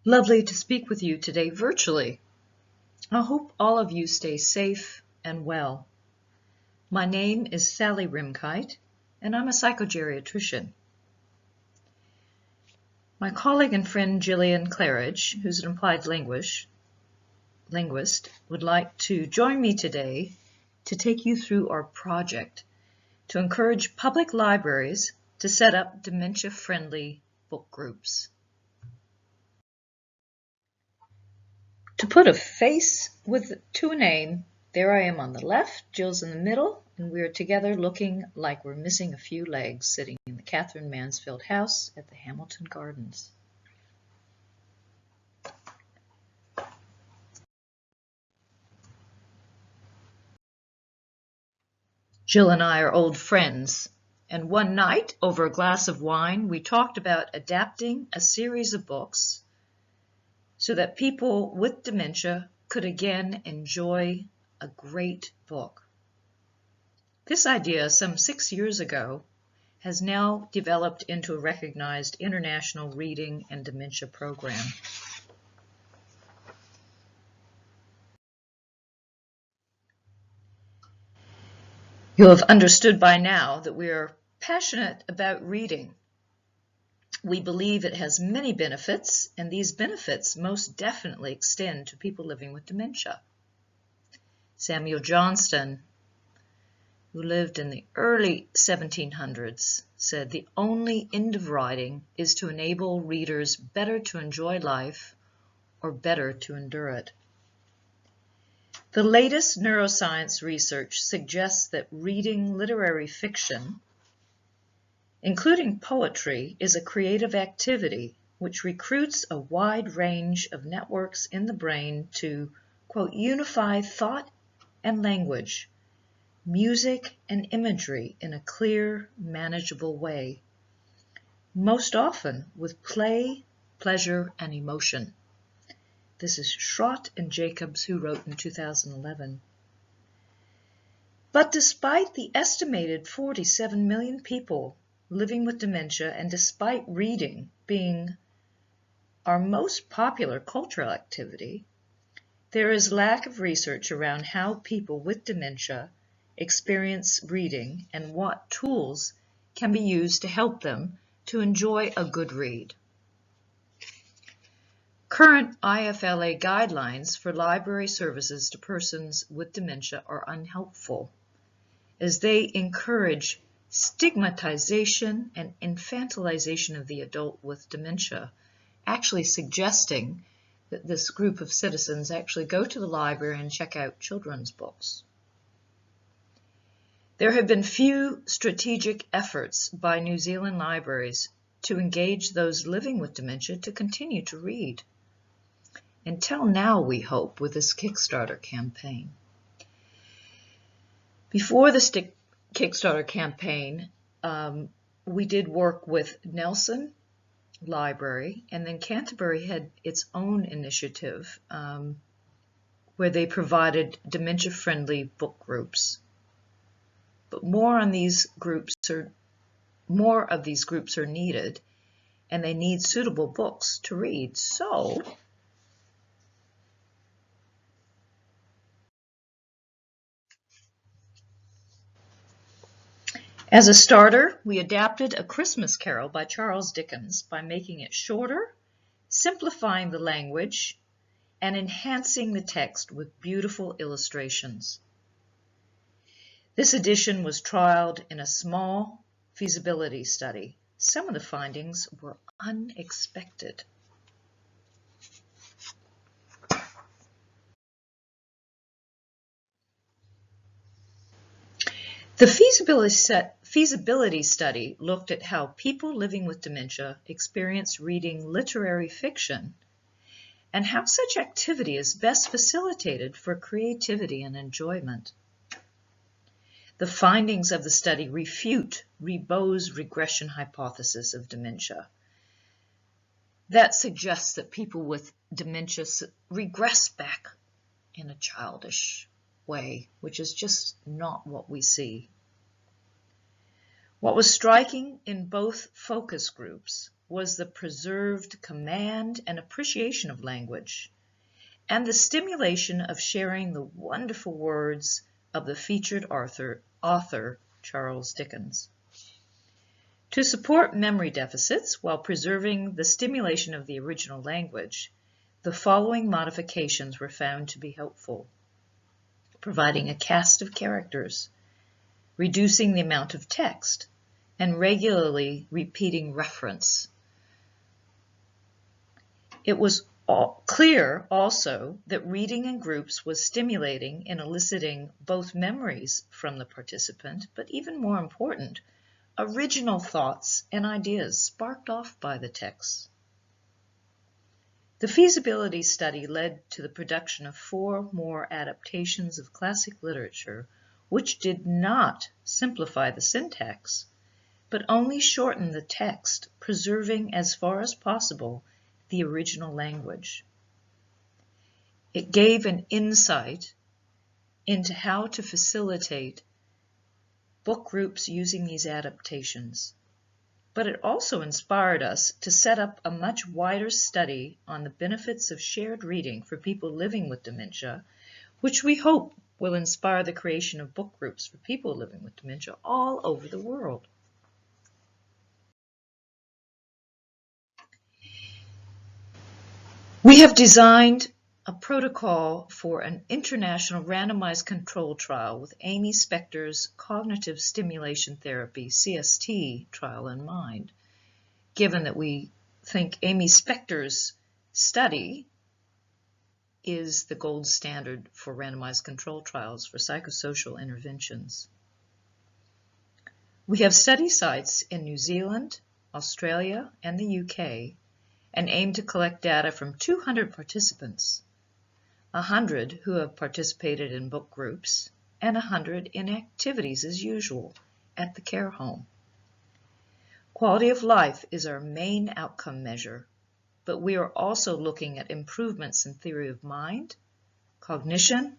Lovely to speak with you today virtually. I hope all of you stay safe and well. My name is Sally Rimkite, and I'm a psychogeriatrician. My colleague and friend Gillian Claridge, who's an applied linguist, would like to join me today to take you through our project to encourage public libraries to set up dementia-friendly book groups. To put a face to a name, there I am on the left, Jill's in the middle, and we're together looking like we're missing a few legs sitting in the Catherine Mansfield house at the Hamilton Gardens. Jill and I are old friends, and one night, over a glass of wine, we talked about adapting a series of books so that people with dementia could again enjoy a great book. This idea, some 6 years ago, has now developed into a recognized international reading and dementia program. You'll have understood by now that we are passionate about reading. We believe it has many benefits, and these benefits most definitely extend to people living with dementia. Samuel Johnston, who lived in the early 1700s, said the only end of writing is to enable readers better to enjoy life or better to endure it. The latest neuroscience research suggests that reading literary fiction, including poetry, is a creative activity which recruits a wide range of networks in the brain to, quote, unify thought and language, music and imagery in a clear, manageable way, most often with play, pleasure, and emotion. This is Schrott and Jacobs, who wrote in 2011. But despite the estimated 47 million people living with dementia, and despite reading being our most popular cultural activity, there is lack of research around how people with dementia experience reading and what tools can be used to help them to enjoy a good read. Current IFLA guidelines for library services to persons with dementia are unhelpful, as they encourage stigmatization and infantilization of the adult with dementia, actually suggesting that this group of citizens actually go to the library and check out children's books. There have been few strategic efforts by New Zealand libraries to engage those living with dementia to continue to read. Until now, we hope, with this Kickstarter campaign. Before the Kickstarter campaign, we did work with Nelson Library, and then Canterbury had its own initiative where they provided dementia-friendly book groups. But more of these groups are needed, and they need suitable books to read. So as a starter, we adapted A Christmas Carol by Charles Dickens by making it shorter, simplifying the language, and enhancing the text with beautiful illustrations. This edition was trialed in a small feasibility study. Some of the findings were unexpected. The feasibility study looked at how people living with dementia experience reading literary fiction and how such activity is best facilitated for creativity and enjoyment. The findings of the study refute Ribot's regression hypothesis of dementia. That suggests that people with dementia regress back in a childish way, which is just not what we see. What was striking in both focus groups was the preserved command and appreciation of language, and the stimulation of sharing the wonderful words of the featured author Charles Dickens. To support memory deficits while preserving the stimulation of the original language, the following modifications were found to be helpful: providing a cast of characters, reducing the amount of text, and regularly repeating reference. It was clear also that reading in groups was stimulating and eliciting both memories from the participant, but even more important, original thoughts and ideas sparked off by the text. The feasibility study led to the production of 4 more adaptations of classic literature, which did not simplify the syntax, but only shortened the text, preserving as far as possible the original language. It gave an insight into how to facilitate book groups using these adaptations, but it also inspired us to set up a much wider study on the benefits of shared reading for people living with dementia, which we hope will inspire the creation of book groups for people living with dementia all over the world. We have designed a protocol for an international randomized control trial with Amy Spector's cognitive stimulation therapy, CST, trial in mind, given that we think Amy Spector's study is the gold standard for randomized control trials for psychosocial interventions. We have study sites in New Zealand, Australia, and the UK, and aim to collect data from 200 participants, 100 who have participated in book groups, and 100 in activities as usual at the care home. Quality of life is our main outcome measure, but we are also looking at improvements in theory of mind, cognition,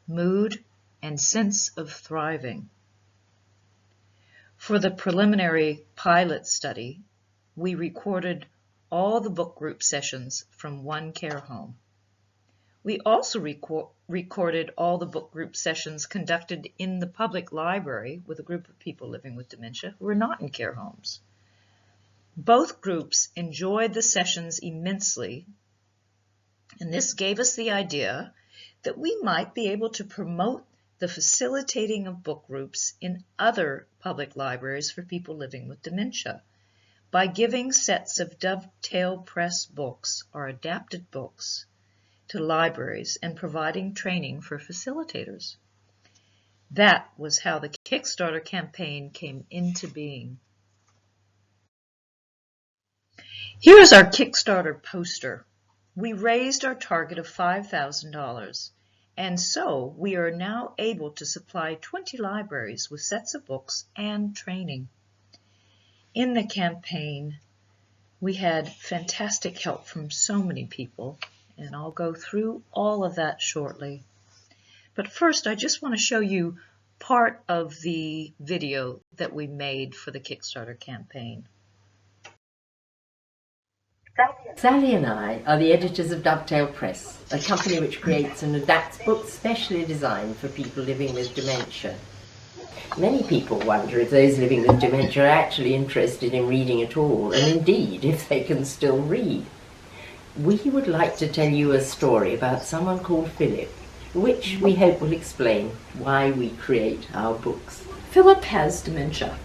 mood, and sense of thriving. For the preliminary pilot study, we recorded all the book group sessions from one care home. We also recorded all the book group sessions conducted in the public library with a group of people living with dementia who were not in care homes. Both groups enjoyed the sessions immensely, and this gave us the idea that we might be able to promote the facilitating of book groups in other public libraries for people living with dementia by giving sets of Dovetale Press books or adapted books to libraries and providing training for facilitators. That was how the Kickstarter campaign came into being. Here is our Kickstarter poster. We raised our target of $5,000, and so we are now able to supply 20 libraries with sets of books and training. In the campaign, we had fantastic help from so many people, and I'll go through all of that shortly. But first, I just want to show you part of the video that we made for the Kickstarter campaign. Sally and I are the editors of Dovetale Press, a company which creates and adapts books specially designed for people living with dementia. Many people wonder if those living with dementia are actually interested in reading at all, and indeed if they can still read. We would like to tell you a story about someone called Philip, which we hope will explain why we create our books. Philip has dementia,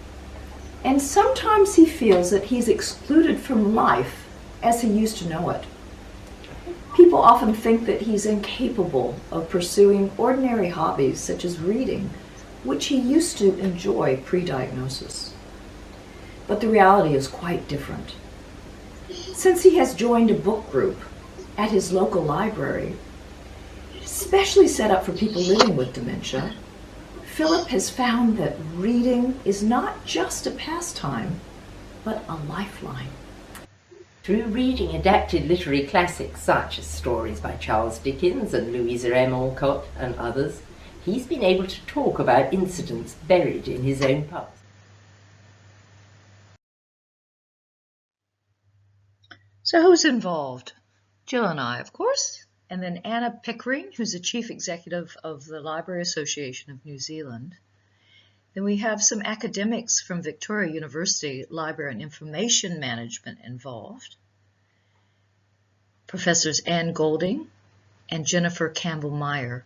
and sometimes he feels that he's excluded from life as he used to know it. People often think that he's incapable of pursuing ordinary hobbies such as reading, which he used to enjoy pre-diagnosis. But the reality is quite different. Since he has joined a book group at his local library, specially set up for people living with dementia, Philip has found that reading is not just a pastime, but a lifeline. Through reading adapted literary classics such as stories by Charles Dickens and Louisa M. Alcott and others, he's been able to talk about incidents buried in his own past. So who's involved? Jill and I, of course, and then Anna Pickering, who's the Chief Executive of the Library Association of New Zealand. Then we have some academics from Victoria University Library and Information Management involved. Professors Anne Golding and Jennifer Campbell-Meyer.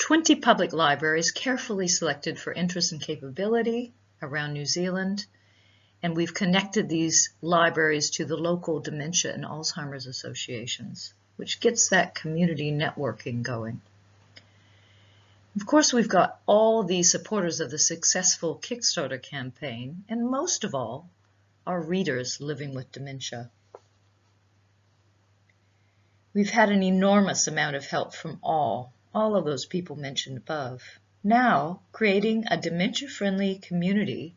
20 public libraries carefully selected for interest and capability around New Zealand, and we've connected these libraries to the local dementia and Alzheimer's associations, which gets that community networking going. Of course, we've got all the supporters of the successful Kickstarter campaign, and most of all, our readers living with dementia. We've had an enormous amount of help from all of those people mentioned above. Now, creating a dementia-friendly community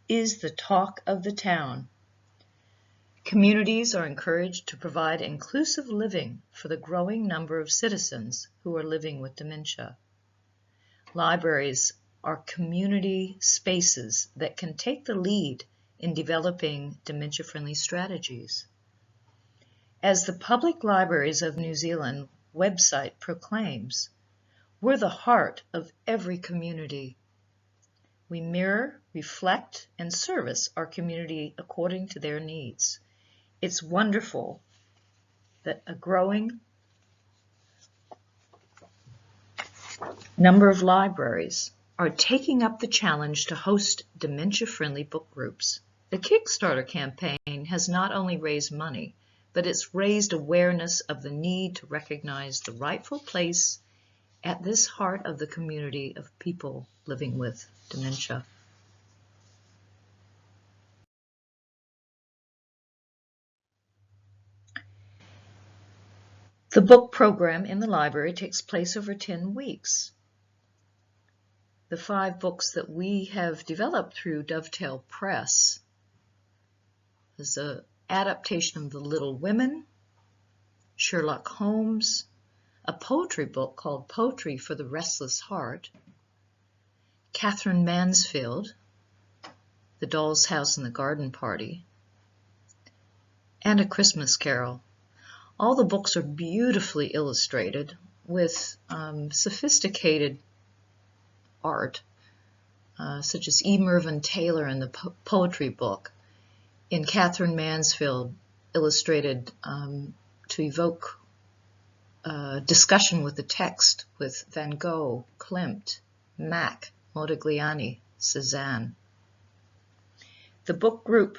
is the talk of the town. Communities are encouraged to provide inclusive living for the growing number of citizens who are living with dementia. Libraries are community spaces that can take the lead in developing dementia-friendly strategies. As the Public Libraries of New Zealand website proclaims, we're the heart of every community. We mirror, reflect, and service our community according to their needs. It's wonderful that a growing number of libraries are taking up the challenge to host dementia-friendly book groups. The Kickstarter campaign has not only raised money, but it's raised awareness of the need to recognize the rightful place at this heart of the community of people living with dementia. The book program in the library takes place over 10 weeks. The 5 books that we have developed through Dovetale Press is an adaptation of The Little Women, Sherlock Holmes, a poetry book called Poetry for the Restless Heart, Catherine Mansfield, The Doll's House and the Garden Party, and A Christmas Carol. All the books are beautifully illustrated with sophisticated art, such as E. Mervyn Taylor in the poetry book. In Catherine Mansfield, illustrated to evoke discussion with the text with Van Gogh, Klimt, Mack, Modigliani, Cézanne. The book group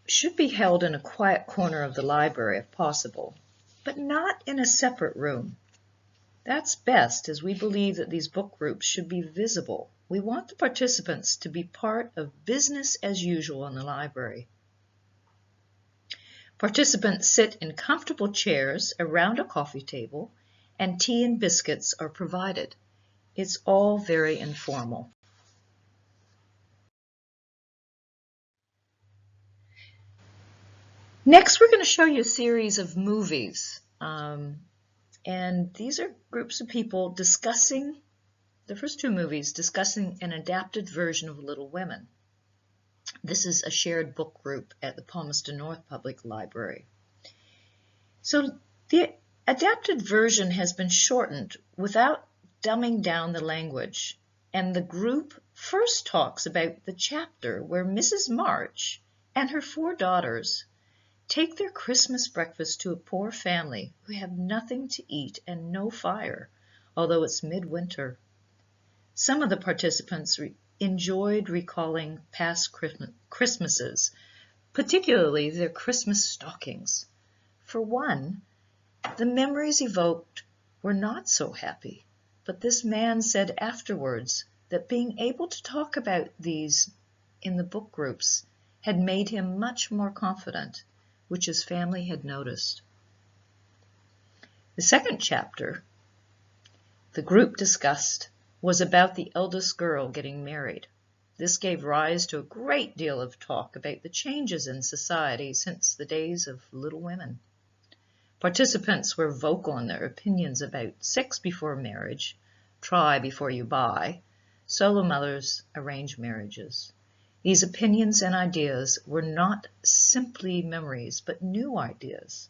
should be held in a quiet corner of the library if possible, but not in a separate room. That's best, as we believe that these book groups should be visible. We want the participants to be part of business as usual in the library. Participants sit in comfortable chairs around a coffee table, and tea and biscuits are provided. It's all very informal. Next, we're going to show you a series of movies. And these are groups of people discussing, the first 2 movies, discussing an adapted version of Little Women. This is a shared book group at the Palmerston North Public Library. So the adapted version has been shortened without dumbing down the language. And the group first talks about the chapter where Mrs. March and her 4 daughters take their Christmas breakfast to a poor family who have nothing to eat and no fire, although it's midwinter. Some of the participants enjoyed recalling past Christmases, particularly their Christmas stockings. For one, the memories evoked were not so happy, but this man said afterwards that being able to talk about these in the book groups had made him much more confident, which his family had noticed. The second chapter the group discussed was about the eldest girl getting married. This gave rise to a great deal of talk about the changes in society since the days of Little Women. Participants were vocal in their opinions about sex before marriage, try before you buy, solo mothers, arranged marriages. These opinions and ideas were not simply memories, but new ideas.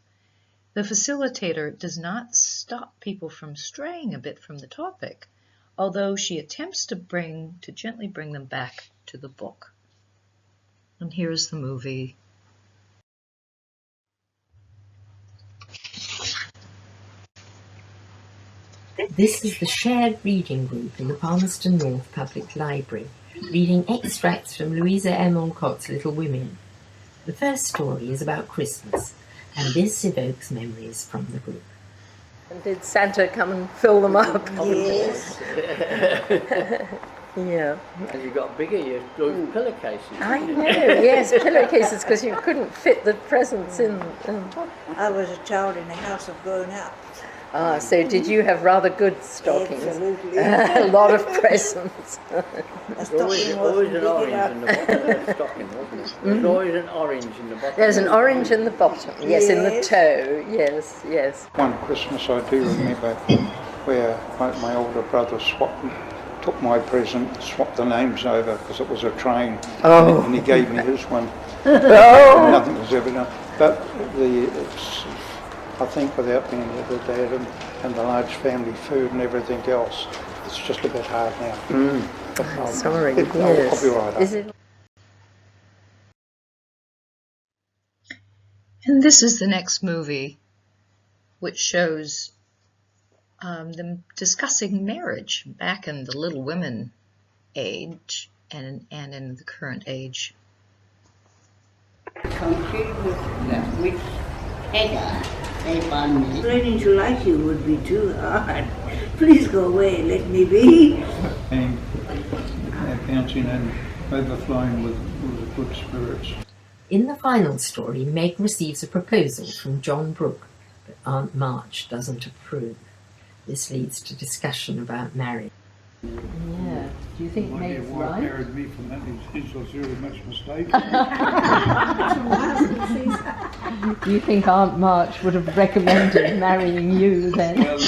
The facilitator does not stop people from straying a bit from the topic, although she attempts to gently bring them back to the book. And here's the movie. This is the shared reading group in the Palmerston North Public Library, reading extracts from Louisa M. Alcott's Little Women. The first story is about Christmas, and this evokes memories from the group. And did Santa come and fill them up? Yes. Yeah. As you got bigger, you drew pillowcases. I know, yes, pillowcases, because you couldn't fit the presents in. I was a child in a house of grown-ups. Ah, so did you have rather good stockings? Absolutely. A lot of presents. A Always stocking an wasn't big orange enough. in the bottom of the stocking, wasn't it? There's always an orange in the bottom. There's an orange in the bottom, yes, in the Yes. toe, yes, yes. One Christmas I do remember where my older brother took my present, swapped the names over because it was a train, and he gave me his one. Nothing was ever done. But I think without being the dad and the large family food and everything else, it's just a bit hard now. But Sorry, I'll yes. be right up. Is it? And this is the next movie, which shows them discussing marriage back in the Little Women age and in the current age. Learning to like you would be too hard. Please go away, let me be. And bouncing and overflowing with good spirits. In the final story, Meg receives a proposal from John Brooke, but Aunt March doesn't approve. This leads to discussion about marriage. Yeah. Do you think My dear Meg's wife right? married me from that. It was very much mistake. Do you think Aunt March would have recommended marrying you then? Well,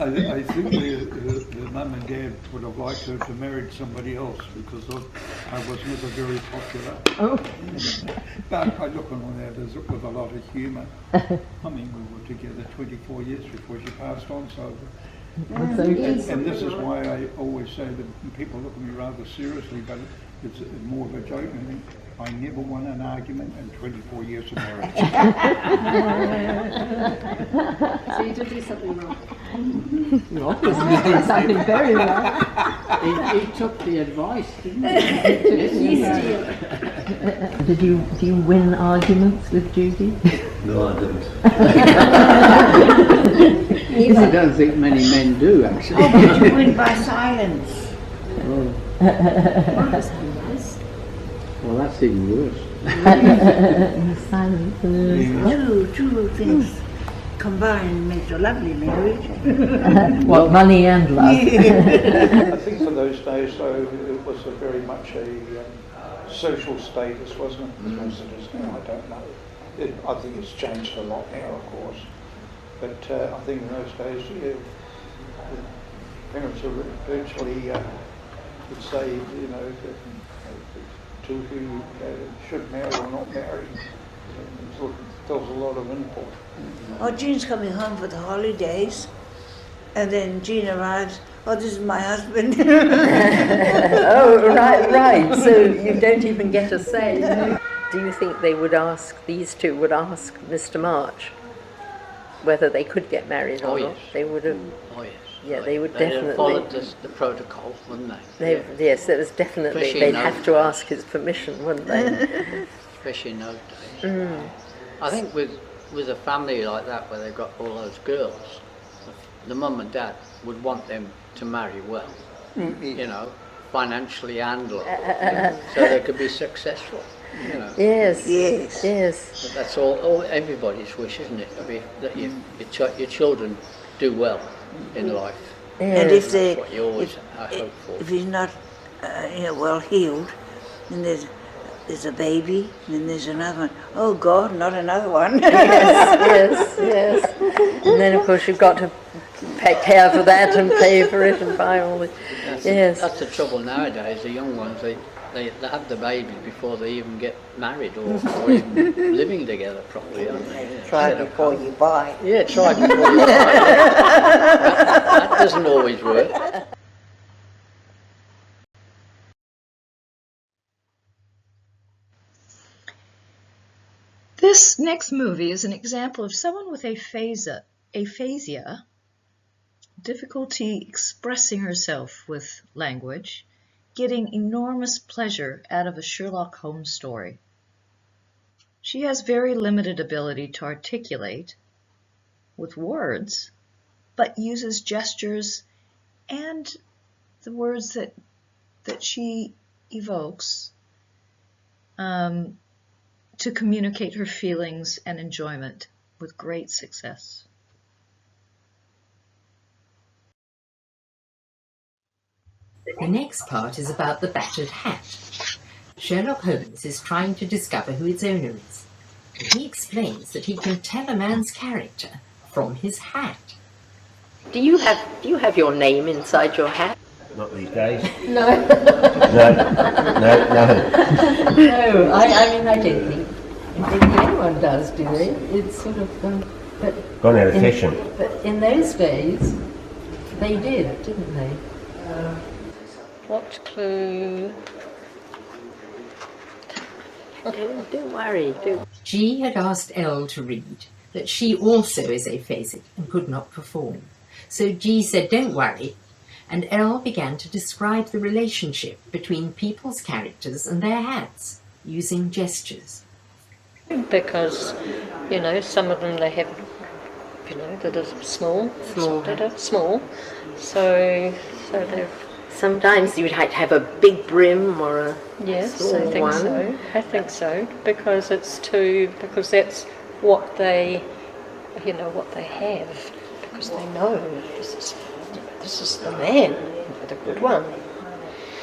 I think the mum and dad would have liked her to marry somebody else because I was never very popular. Oh. But I look on that with a lot of humour. I mean, we were together 24 years before she passed on, so... That's okay. And this is why I always say that people look at me rather seriously, but it's more of a joke. I mean, I never won an argument in 24 years of marriage. So you did do something wrong. Something very wrong. He took the advice, didn't he? Do you win arguments with Judy? No, I didn't. I don't think many men do, actually. Oh, but you win by silence. Well, that's even worse. Silence. Two things combined makes a lovely marriage. What, money and love? I think for those days, though, it was very much a social status, wasn't it? As it is now, I don't know. I think it's changed a lot now, of course. But I think in those days, parents are virtually would say, you know, to who should marry or not marry. There was a lot of input. Oh, Jean's coming home for the holidays. And then Jean arrives, oh, this is my husband. Oh, right. So you don't even get a say. Do you think these two would ask Mr. March whether they could get married or not? Yes. They would have. Oh, yes. Yeah, they would They'd have definitely. followed the protocol, wouldn't they? Yes, it was definitely. Especially They'd in have those to days. ask his permission, wouldn't they? Especially in those days. I think with a family like that where they've got all those girls, the mum and dad would want them to marry well, you know, financially and love, so they could be successful, you know. Yes. Yes. Yes. But that's all everybody's wish, isn't it? I mean, that your children do well in life. And if That's what you always hope for. if he's not well healed, then there's a baby, then there's another one. Oh God, not another one. Yes. And then of course you've got to care for that and pay for it and buy all the. Yes. That's the trouble nowadays. The young ones, They have the babies before they even get married or even living together properly, aren't they? Yeah. Try before you buy. Yeah, try before you buy. That doesn't always work. This next movie is an example of someone with aphasia, difficulty expressing herself with language, getting enormous pleasure out of a Sherlock Holmes story. She has very limited ability to articulate with words, but uses gestures and the words that she evokes to communicate her feelings and enjoyment with great success. The next part is about the battered hat. Sherlock Holmes is trying to discover who its owner is, and he explains that he can tell a man's character from his hat. Do you have your name inside your hat? Not these days. No. No. No, I mean, I don't think anyone does, do they? It's sort of, but Gone out of fashion. But in those days, they did, didn't they? What clue? Don't worry. G had asked L to read that she also is aphasic and could not perform. So G said, "Don't worry," and L began to describe the relationship between people's characters and their hats using gestures. Because, some of them they have, that are small. So they're... Sometimes you'd have a big brim or a small one. I think so, because that's what they, what they have, because they know this is the man, the good one.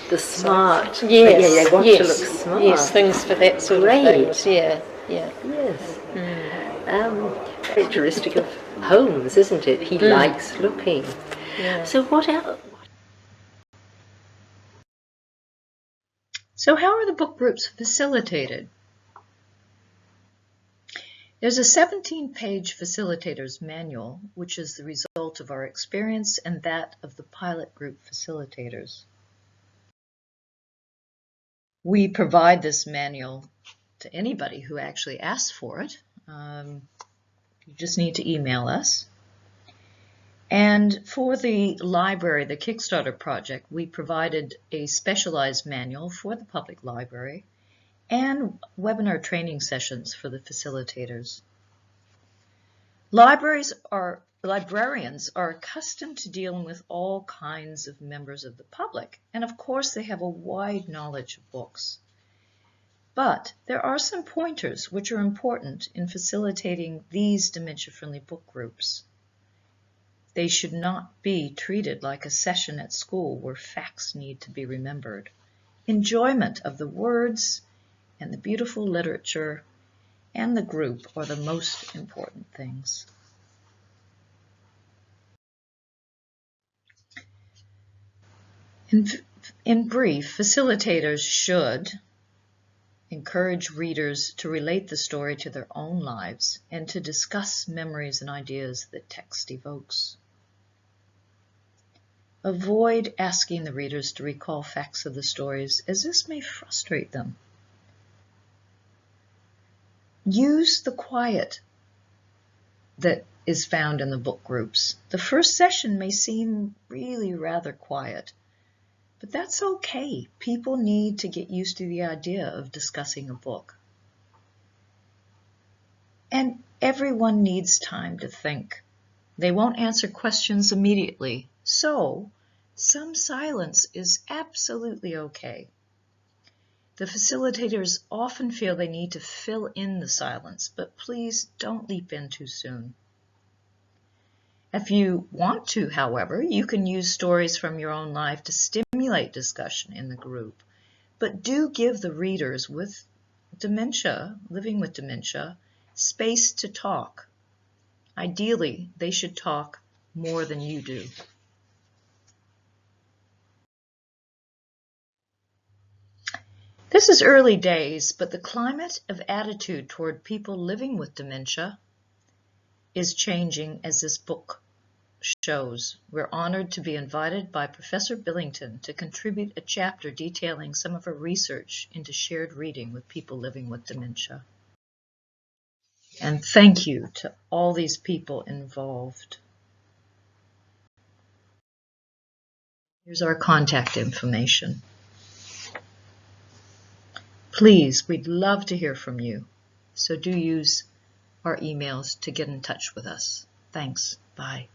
The smart. Yes. Yeah, they want to look smart. Yes, things for that sort of things. Yeah. Yes. Characteristic of Holmes, isn't it? He likes looking. Yeah. So what else? So how are the book groups facilitated? There's a 17-page facilitator's manual, which is the result of our experience and that of the pilot group facilitators. We provide this manual to anybody who actually asks for it. You just need to email us. And for the library, the Kickstarter project, we provided a specialized manual for the public library and webinar training sessions for the facilitators. Librarians are accustomed to dealing with all kinds of members of the public, and of course they have a wide knowledge of books. But there are some pointers which are important in facilitating these dementia-friendly book groups. They should not be treated like a session at school where facts need to be remembered. Enjoyment of the words and the beautiful literature and the group are the most important things. In brief, facilitators should encourage readers to relate the story to their own lives and to discuss memories and ideas that text evokes. Avoid asking the readers to recall facts of the stories, as this may frustrate them. Use the quiet that is found in the book groups. The first session may seem really rather quiet, but that's okay. People need to get used to the idea of discussing a book. And everyone needs time to think. They won't answer questions immediately, so some silence is absolutely okay. The facilitators often feel they need to fill in the silence, but please don't leap in too soon. If you want to, however, you can use stories from your own life to stimulate discussion in the group, but do give the readers with dementia, living with dementia, space to talk. Ideally, they should talk more than you do. This is early days, but the climate of attitude toward people living with dementia is changing, as this book shows. We're honored to be invited by Professor Billington to contribute a chapter detailing some of her research into shared reading with people living with dementia. And thank you to all these people involved. Here's our contact information. Please, we'd love to hear from you, so do use our emails to get in touch with us. Thanks. Bye.